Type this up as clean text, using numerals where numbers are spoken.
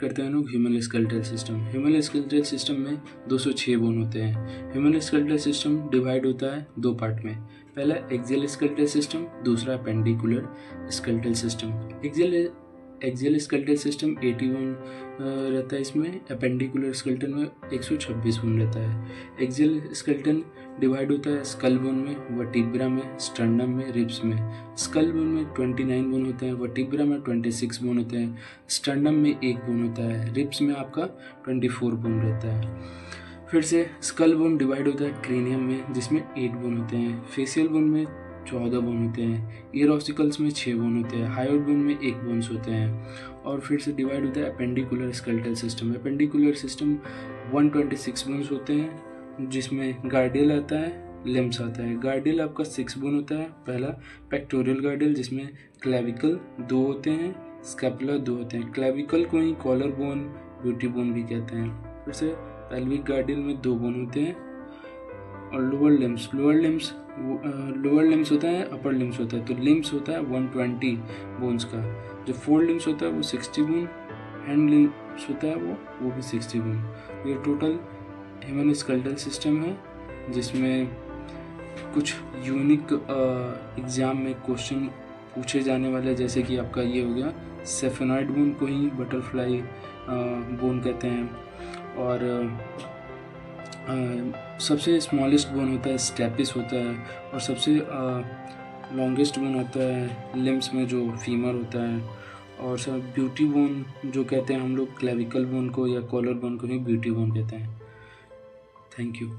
करते हैं लोग human skeletal system. Human skeletal system में 206 बोन होते हैं। ह्यूमन स्केलेटल सिस्टम डिवाइड होता है दो पार्ट में। पहला एक्सियल स्केलेटल सिस्टम, दूसरा appendicular skeletal system. Axial skeletal system 81 रहता है, इसमें अपेंडिकुलर स्केलेटन में 126 बोन रहता है। एक्सियल स्केलेटन डिवाइड होता है स्कल बोन में, वर्टिब्रा में, स्टर्नम में, रिब्स में। स्कल बोन में 29 बोन होते हैं, वर्टिब्रा में 26 बोन होते हैं, स्टर्नम में 1 बोन होता है, रिब्स में आपका 24 बोन रहता है। फिर से स्कल बोन डिवाइड होता है क्रेनियम में, जिसमें 8 बोन होते हैं, फेशियल बोन में 14 बोन होते हैं, ईयर ऑसिकल्स में 6 बोन होते हैं, हायोइड बोन में 1 बोन्स होते हैं। और फिर से डिवाइड होता है appendicular skeletal system. Appendicular system 126 bones होते हैं, जिसमें गार्डियल आता है, लिम्स आता है। गार्डियल आपका 6 बोन होता है। पहला पेक्टोरियल गार्डियल, जिसमें क्लेविकल 2 होते हैं, स्कैपुला 2 होते हैं। क्लेविकल को ही कॉलर बोन, ब्यूटी बोन भी कहते हैं। फिर से पेल्विक गार्डियल में 2 बोन होते हैं। और लोअर लिम्स होता है, अपर लिम्स होता है। तो लिम्स होता है 120 बोन्स का। जो फोर लिम्स होता है वो 60 बोन, हैंड लिम्स होता है वो भी 60 बोन। ये टोटल ह्यूमन स्केलेटल सिस्टम है, जिसमें कुछ यूनिक एग्जाम में क्वेश्चन पूछे जाने वाले, जैसे कि आपका ये हो गया सेफेनॉइड बोन को ही बटरफ्लाई बोन कहते हैं। और सबसे स्मॉलेस्ट बोन होता है स्टेपिस होता है। और सबसे लॉन्गेस्ट बोन होता है लिम्स में, जो फीमर होता है। और सब ब्यूटी बोन जो कहते हैं हम लोग, क्लेविकल बोन को या कॉलर बोन को ही ब्यूटी बोन कहते हैं। Thank you.